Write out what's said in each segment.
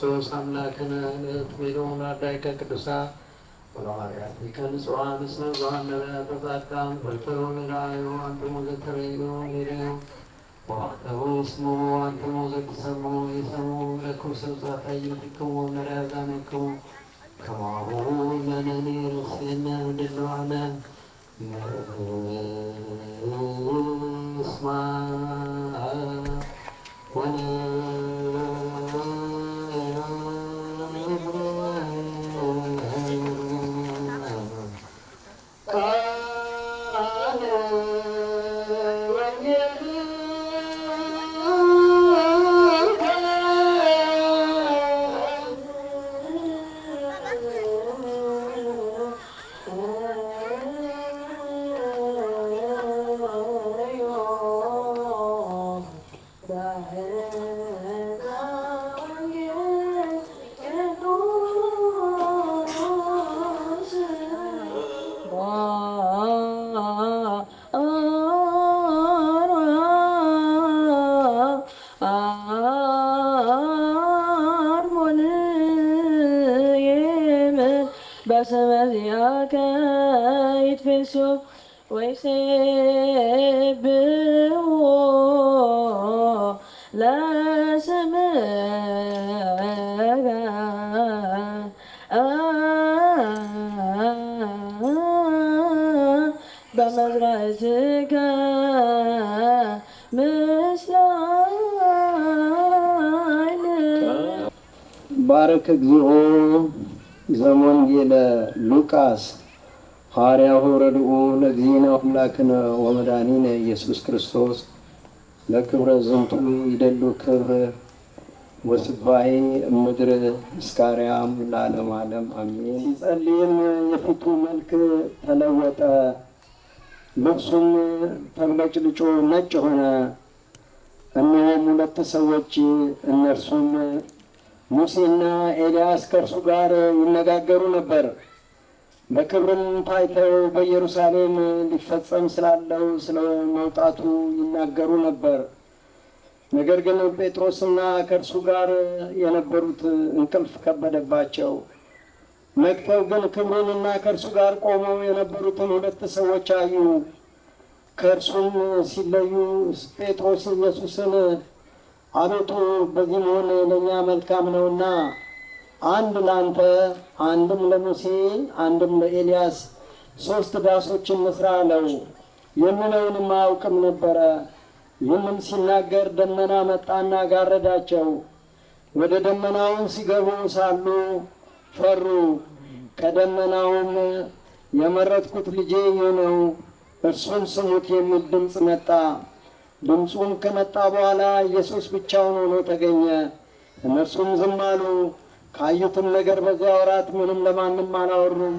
ክርስቶስ አምላክነ ለትቤሎን አዳይከ ቅዱሳን ወለሐዋርያት ከንጹሐን እስመ ብዙኃን ነቢያት ወጻድቃን በልተው ለራእዩ አንትሙ ዘተረዩ ሌላዩ ወአተው እስሙ አንትሙ ዘትሰሙ የሰሙ ለክሙ ስብሐት ይትክሙ ነራዛንክሙ ከማሁ ለነኒ ርስየነ ድልዋነ እስማ ወነ በሰማያከ ይትፈሱ ወይሴብሖ ለስምከ በመዝራዕትከ ምስለ ባረከ እግዚኦ ዘወንጌለ ሉቃስ ሐዋርያሁ ረድኡ ለእግዚእነ አምላክነ ወመድኃኒነ ኢየሱስ ክርስቶስ ለክብረ ዝንቱ ይደሉ ክብር ወስባሄ ምድር እስካርያም ለዓለመ ዓለም አሜን። ሲጸልይም የፊቱ መልክ ተለወጠ፣ ልብሱም ተብለጭልጮ ነጭ ሆነ። እነሆም ሁለት ሰዎች እነርሱም ሙሴና ኤልያስ ከእርሱ ጋር ይነጋገሩ ነበር። በክብርም ታይተው በኢየሩሳሌም ሊፈጸም ስላለው ስለ መውጣቱ ይናገሩ ነበር። ነገር ግን ጴጥሮስና ከእርሱ ጋር የነበሩት እንቅልፍ ከበደባቸው። ነቅተው ግን ክብሩንና ከእርሱ ጋር ቆመው የነበሩትን ሁለት ሰዎች አዩ። ከእርሱም ሲለዩ ጴጥሮስ ኢየሱስን አቤቱ በዚህ መሆን ለእኛ መልካም ነውና አንድ ለአንተ፣ አንድም ለሙሴ፣ አንድም ለኤልያስ 3 ዳሶችን እንስራ አለው። የሚለውንም አያውቅም ነበረ። ይህንም ሲናገር ደመና መጣና ጋረዳቸው። ወደ ደመናውን ሲገቡ ሳሉ ፈሩ። ከደመናውም የመረጥኩት ልጄ ይህ ነው፣ እርሱን ስሙት የሚል ድምፅ መጣ። ድምፁም ከመጣ በኋላ ኢየሱስ ብቻውን ሆኖ ተገኘ። እነርሱም ዝም አሉ። ካዩትም ነገር በዚያ ወራት ምንም ለማንም አላወሩም።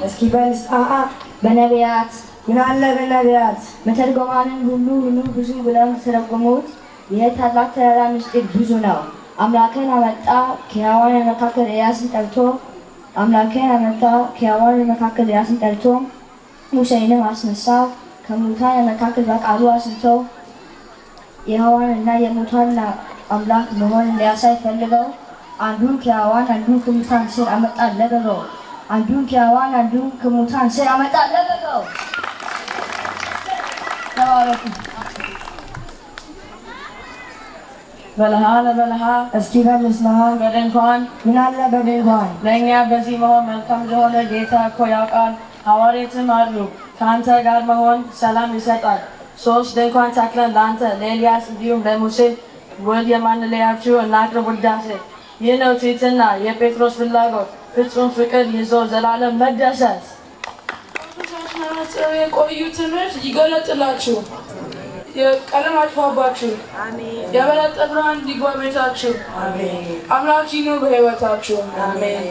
እስኪ በንስሐ በነቢያት ምን አለ በነቢያት መተርጎማንን ሁሉ ብዙ ብለው ተረጎሙት። ይህ ታላቅ ተራራ ምስጢር ብዙ ነው። አምላክን አመጣ ከሕያዋን መካከል ኤልያስን ጠርቶ ሙሴንም አስነሳ። ከሙታን መካከል በቃሉ አስነስቶ የሕያዋንና የሙታን አምላክ መሆኑን ሊያሳይ ፈልገው አንዱን ከሕያዋን አንዱን ከሙታን ስር አመጣ ለበገው አንዱን ከሕያዋን አንዱን ከሙታን ስር አመጣ ለበገው። ተባረኩ። በለሃ እስኪ በንስሐ በድንኳን ምን አለ በድንኳን ለእኛ በዚህ መሆን መልካም እንደሆነ ጌታ እኮ ያውቃል። ሐዋርያትም አሉ ከአንተ ጋር መሆን ሰላም ይሰጣል። 3 ድንኳን ተክለን ለአንተ ለኤልያስ እንዲሁም ለሙሴ ውል የማንለያችሁ እናቅርብ ውዳሴ። ይህ ነው ትሕትና የጴጥሮስ ፍላጎት ፍጹም ፍቅር ይዞ ዘላለም መደሰት። ተሻሽናቸው የቆዩ ትምህርት ይገለጥላችሁ፣ የቀለም አጥፋባችሁ፣ የበለጠ ብርሃን እንዲግባ ቤታችሁ። አምላክ ይኑር በሕይወታችሁ። አሜን።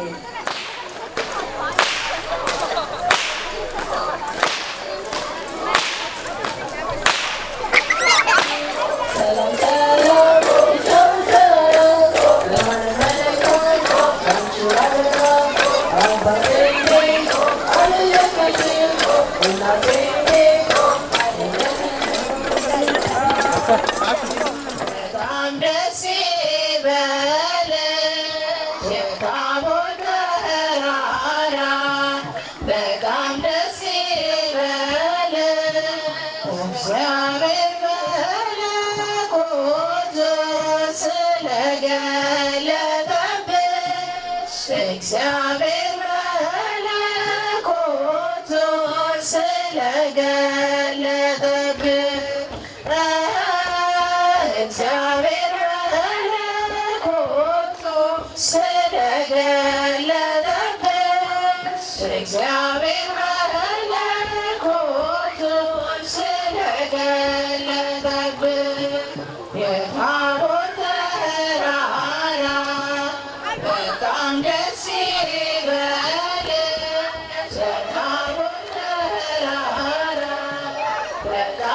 Let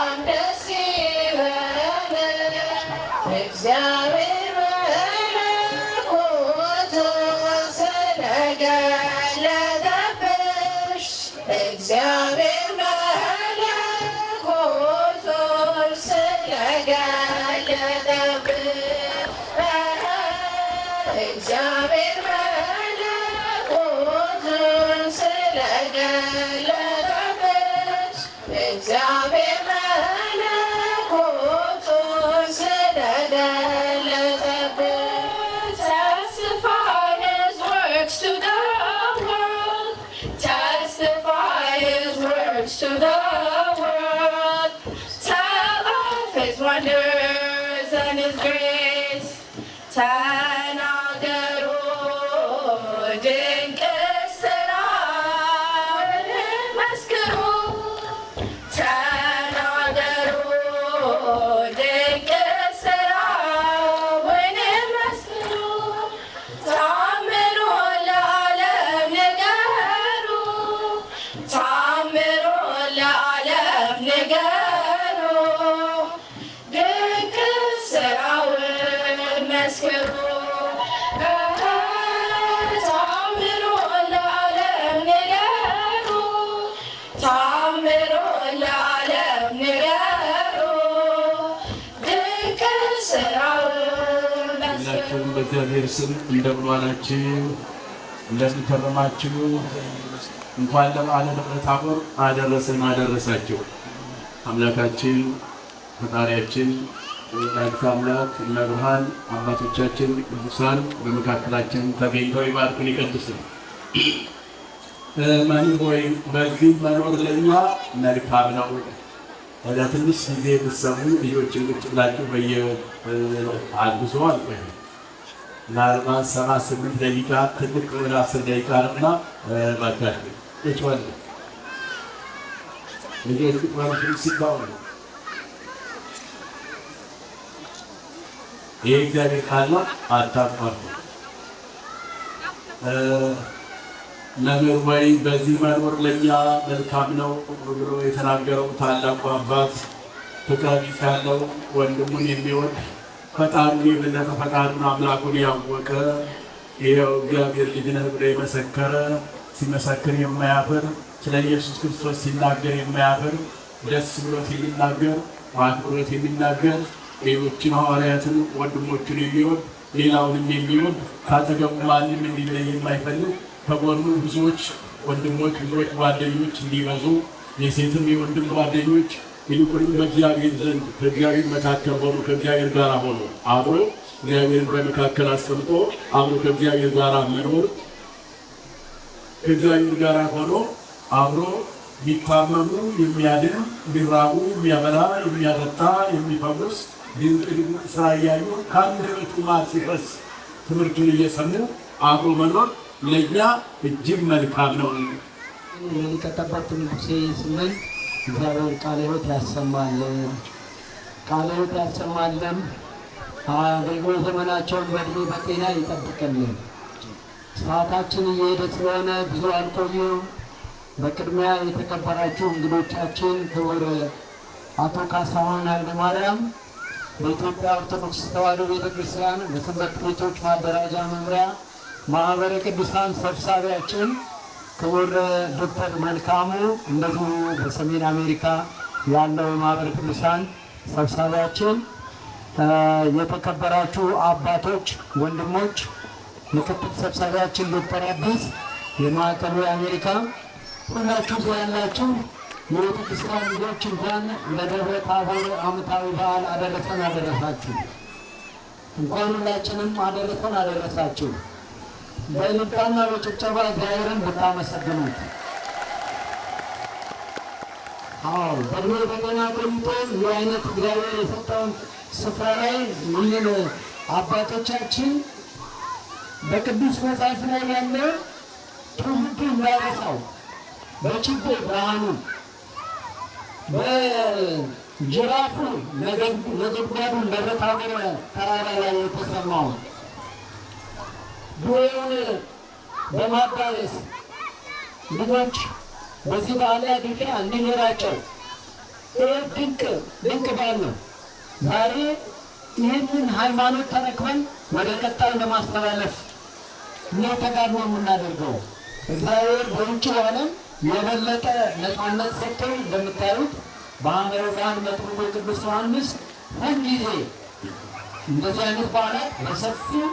እግዚአብሔር መለኮቱን ስለገለጠብን testify his works to the world. Testify his works to the world. Tell of his wonders and his grace. ተናገሩ ድንቅ ሥራውን መስክሩ። ተናገሩ ድንቅ ሥራውን መስክሩ። ታምሩን ለዓለም ንገሩ። ታምሩን ለዓለም ንገሩ። ድንቅ ሥራውን መስክሩ። ታምሩን ለዓለም ንገሩ። ታምሩን ለዓለም ንገሩ። ድንቅ ሥራውን መስክሩ። ሁላችሁም በእግዚአብሔር ስም እንደምን ዋላችሁ? እንደምን ከረማችሁ? እንኳን ለበዓለ ደብረ ታቦር አደረሰን አደረሳችሁ። አምላካችን ፈጣሪያችን ወላዲተ አምላክ እመ ብርሃን አባቶቻችን ቅዱሳን በመካከላችን ተገኝተው ይባርኩን ይቀድሱን። ማን ሆይ በዚህ መኖር ለእኛ መልካም ነው። ወደ ትንሽ ጊዜ ብትሰሙ ልጆችን ቁጭ ብላችሁ በየአግዞ አልቆይ ምናልባት 78 ደቂቃ ትልቅ ወደ 10 ደቂቃ ነውና ባካችሁ ቁጭ በሉ። ልጆች ቁጭ በሉ ሲባሉ ይህ እግዚአብሔር ቃል ነው። አታቋርጡ። መምህር ወይ በዚህ መኖር ለእኛ መልካም ነው ብሎ የተናገረው ታላቁ አባት ፍቅረ ቢጽ ያለው ወንድሙን የሚወድ ፈጣሪውን የበለጠ ፈጣሪውን አምላኩን ያወቀ ይኸው እግዚአብሔር ልጅ ነህ ብሎ የመሰከረ ሲመሰክር የማያፍር ስለ ኢየሱስ ክርስቶስ ሲናገር የማያፍር ደስ ብሎት የሚናገር በአክብሮት የሚናገር ሌሎችን ሐዋርያትን ወንድሞቹን የሚወድ ሌላውንም የሚወድ ካጠገቡ ማንም እንዲለይ የማይፈልግ ከጎኑ ብዙዎች ወንድሞች ብዙዎች ጓደኞች እንዲበዙ የሴትም የወንድም ጓደኞች ይልቁንም በእግዚአብሔር ዘንድ ከእግዚአብሔር መካከል ሆኖ ከእግዚአብሔር ጋር ሆኖ አብሮ እግዚአብሔርን በመካከል አስቀምጦ አብሮ ከእግዚአብሔር ጋር መኖር ከእግዚአብሔር ጋር ሆኖ አብሮ ቢታመሙ የሚያድን ቢራቡ የሚያበላ የሚያጠጣ የሚፈውስ ድንቅ ስራ እያዩ ከአንደበቱ ማር ሲፈስ ትምህርቱን እየሰሙ አብሮ መኖር ለእኛ እጅግ መልካም ነው። የሚቀጠበት ንጉሴ ስምን እግዚአብሔር ቃለ ሕይወት ያሰማልን፣ ቃለ ሕይወት ያሰማልን። አገልግሎት ዘመናቸውን በዕድሜ በጤና ይጠብቅልን። ሰዓታችን እየሄደ ስለሆነ ብዙ አልቆዩም። በቅድሚያ የተከበራችሁ እንግዶቻችን ክቡር አቶ ካሳሁን ኃይለማርያም በኢትዮጵያ ኦርቶዶክስ ተዋሕዶ ቤተክርስቲያን በሰንበት ቤቶች ማደራጃ መምሪያ ማህበረ ቅዱሳን ሰብሳቢያችን ክቡር ዶክተር መልካሙ እንደዚሁ በሰሜን አሜሪካ ያለው ማህበረ ቅዱሳን ሰብሳቢያችን፣ የተከበራችሁ አባቶች፣ ወንድሞች፣ ምክትል ሰብሳቢያችን ዶክተር አዲስ የማዕከሉ አሜሪካ ሁላችሁ ያላችሁ የቤተክርስቲያን ልጆች እንኳን ለደብረ ታቦር ዓመታዊ በዓል አደረሰን አደረሳችሁ። እንኳን ሁላችንም አደረሰን አደረሳችሁ። በልባና በጭብጨባ እግዚአብሔርን ብታመሰግኑት። በእድሜ በጤና ቆይቶ ይህ አይነት እግዚአብሔር የሰጠውን ስፍራ ላይ ይህንን አባቶቻችን በቅዱስ መጽሐፍ ላይ ያለ ትውልዱ እንዳይረሳው በችቦ ብርሃኑ በጅራፉ ነጎድጓዱ ደብረ ታቦር ተራራ ላይ የተሰማው ዱኤውን በማዳረስ ልጆች በዚህ በዓል ላይ ድንቅ እንዲኖራቸው ድንቅ በዓል ነው። ዛሬ ይህንን ሃይማኖት ተረክበን ወደ ቀጣይ ለማስተላለፍ ነው ተጋድሎ የምናደርገው። እግዚአብሔር በውጭው ዓለም የበለጠ ነፃነት ሰጥቶ እንደምታዩት በሐመረ ብርሃን መጥምቁ ቅዱስ ዮሐንስ ሁልጊዜ እንደዚህ አይነት በዓላት በሰፊው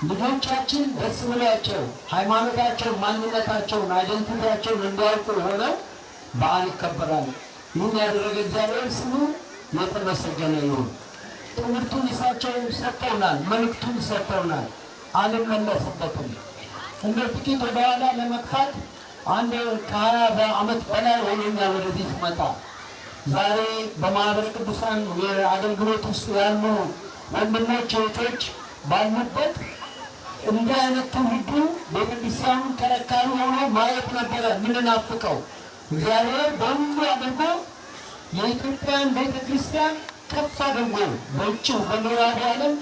ልጆቻችን ደስ ብሏቸው ሃይማኖታቸውን፣ ማንነታቸውን፣ አይደንቲቲያቸውን እንዲያውቁ ሆነው በዓል ይከበራል። ይህን ያደረገ እግዚአብሔር ስሙ የተመሰገነ ይሁን። ትምህርቱን እሳቸው ሰጥተውናል፣ መልእክቱን ሰጥተውናል። አልመለስበትም። እንደ ጥቂት ወደኋላ ለመግፋት አንድ ከ20 ዓመት በላይ ሆኖኛል ወደዚህ ስመጣ። ዛሬ በማኅበረ ቅዱሳን የአገልግሎት ውስጥ ያሉ ወንድሞች እህቶች ባሉበት እንዲህ አይነት ትውልዱ ቤተክርስቲያኑን ተረካቢ ሆኖ ማየት ነበረ ምንናፍቀው። እግዚአብሔር በሁሉ አድርጎ የኢትዮጵያን ቤተክርስቲያን ከፍ አድርጎ በውጭው በምዕራቡ ዓለም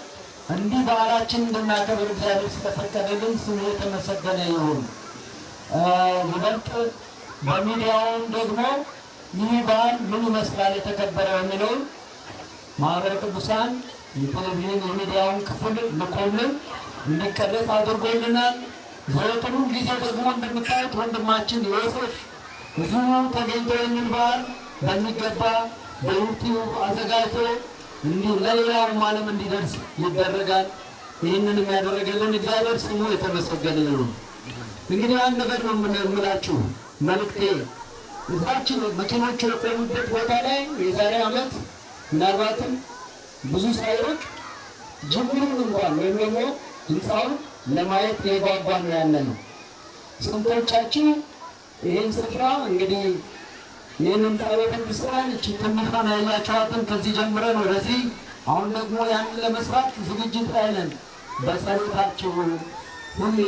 እንዲህ በዓላችን እንድናከብር እግዚአብሔር ስለፈቀደልን ስሙ የተመሰገነ ይሁን። ይበልጥ በሚዲያውም ደግሞ ይህ በዓል ምን ይመስላል የተከበረ የሚለውን ማኅበረ ቅዱሳን የቴሌቪዥን የሚዲያውን ክፍል ልኮልን እንዲቀረጽ አድርጎልናል። ዘወትሩም ጊዜ ደግሞ እንደምታዩት ወንድማችን ዮሴፍ ብዙ ተገኝቶ ይህንን በዓል በሚገባ በዩቲዩብ አዘጋጅቶ እንዲህ ለሌላውም ዓለም እንዲደርስ ይደረጋል። ይህንን የሚያደረገልን እግዚአብሔር ስሙ የተመሰገነ ይሁን። እንግዲህ አንድ ነገር ነው የምላችሁ መልእክቴ። እዛችን መኪኖቹ የቆሙበት ቦታ ላይ የዛሬ ዓመት ምናልባትም ብዙ ሳይርቅ ጅምሩን እንኳን ወይም ደግሞ ህንፃውን ለማየት የጓጓን ያለ ነው። ስንቶቻችሁ ይህን ስፍራ እንግዲህ ይህንን ቤተ ክርስቲያን እቺ ትንሿን ያያችኋትን ከዚህ ጀምረን ወደዚህ አሁን ደግሞ ያንን ለመስራት ዝግጅት ላይ ነን። በጸሎታችሁ ሁሌ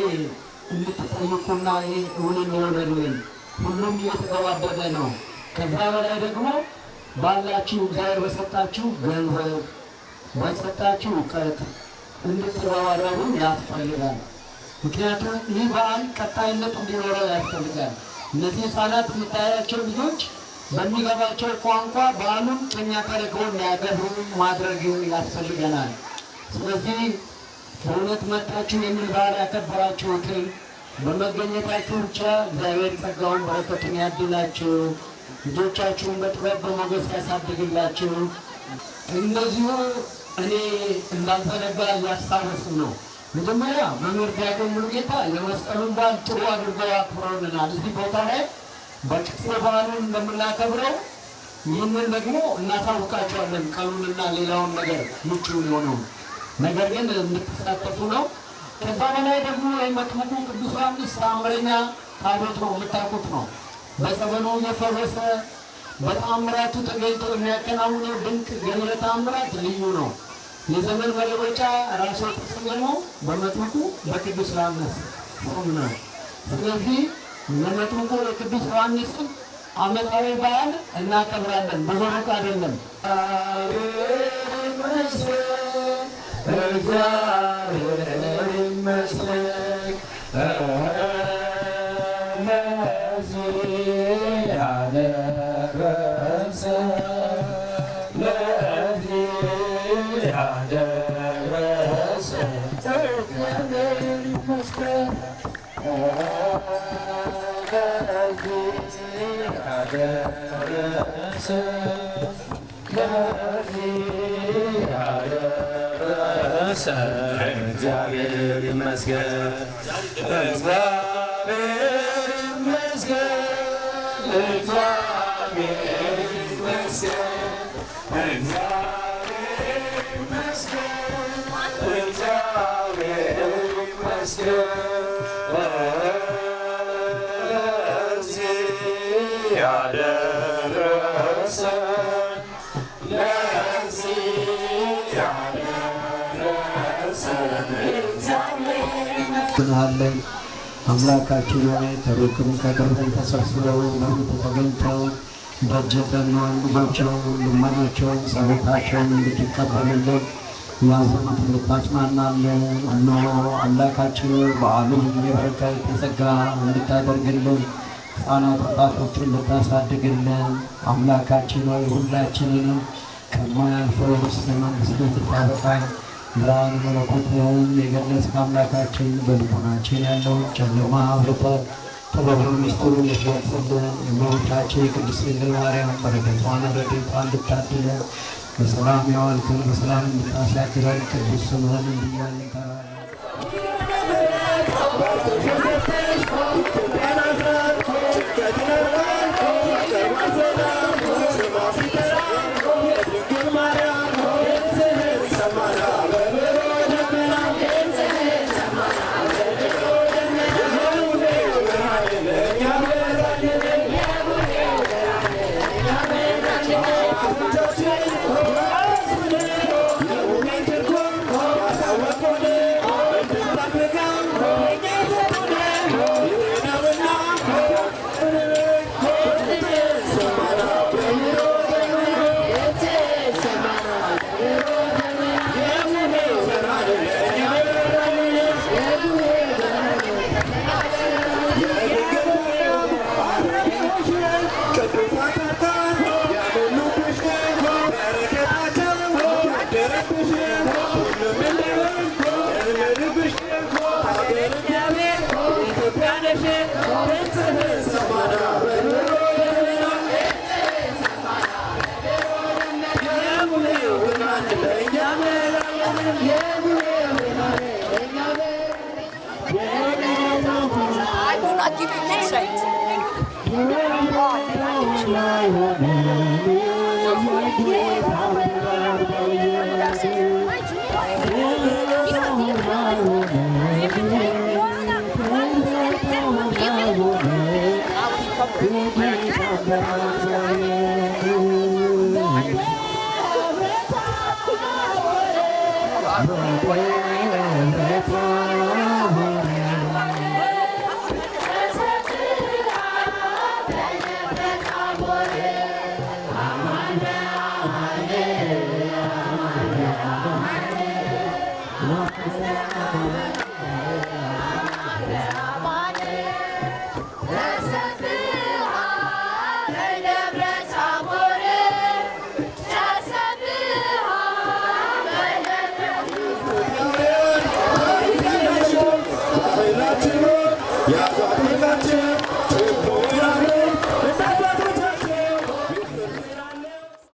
እንድትጠይቁና ይህ እውን የሚሆንልን ሁሉም እየተገባደደ ነው። ከዛ በላይ ደግሞ ባላችሁ እግዚአብሔር በሰጣችሁ ገንዘብ በሰጣችሁ እውቀት እንድትረባረቡ ያስፈልጋል። ምክንያቱም ይህ በዓል ቀጣይነት እንዲኖረው ያስፈልጋል። እነዚህ ህፃናት የምታያቸው ልጆች በሚገባቸው ቋንቋ በዓሉን ከኛ ተረክበው እንዲያከብሩ ማድረግ ያስፈልገናል። ስለዚህ በእውነት መጣችሁ የሚል በዓል ያከበራችሁትን በመገኘታችሁ ብቻ እግዚአብሔር ጸጋውን በረከቱን ያድላችሁ፣ ልጆቻችሁን በጥበብ በሞገስ ያሳድግላችሁ። እነዚሁ እኔ እንዳልተነጋ እያስታወስን ነው። መጀመሪያ መምህር ዲያቆን ሙሉጌታ የመስቀሉን በዓል ጥሩ አድርገው አክብረውልናል። እዚህ ቦታ ላይ በቅጽ በዓሉን እንደምናከብረው ይህንን ደግሞ እናሳውቃቸዋለን። ቀኑንና ሌላውን ነገር ምቹ የሆነው ነገር ግን እንድትሳተፉ ነው። ከዛ በላይ ደግሞ የመጥምቁ ቅዱስ ዮሐንስ ተአምረኛ ታቦት ነው፣ የምታውቁት ነው። በጸበሉ እየፈወሰ በተአምራቱ ተገኝቶ የሚያከናውነው ድንቅ ገቢረ ተአምራት ልዩ ነው። የዘመን መለወጫ ራሱ የተሰየመው በመጥምቁ በቅዱስ ዮሐንስ ስም ነው። ስለዚህ የመጥምቁ የቅዱስ ዮሐንስን ዓመታዊ በዓል እናከብራለን። ብዙ ሩቅ አይደለም። እግዚአብሔር ይመስገን ለዚህ ያደረሰን እግዚአብሔር ይመስገን፣ እግዚአብሔር ይመስገን፣ እግዚአብሔር ይመስገን፣ እግዚአብሔር እናለን አምላካችን ሆይ ከሩቅም ከቅርብም ተሰብስበው በፊት ተገኝተው ደጅ ጠኑን ልጆቻቸው ልመናቸውን ጸሎታቸውን እንድትቀበልልን ያዘኑት እንድታጽናናለን። እነሆ አምላካችን በዓሉን የበረከት የጸጋ እንድታደርግልን ሕፃናት ወጣቶችን እንድታሳድግልን አምላካችን ሆይ ሁላችንንም ከማያልፈው ውስጥ መንግሥት እንድታበቃን ብርሃነ መለኮትህን የገለጽክ አምላካችን በልቦናችን ያለውን ጨለማ አብርተህ ጥበቡን ምስጢሩን ልትገልጽልን የእመቤታችን የቅድስት ድንግል ማርያም በረከቷን ረድኤቷን እንድታድለን በሰላም ያዋልክን በሰላም እንድታሳድረን ቅዱስ ስምህን እንዲያልን እንጠራለን። Thank you. Thank you.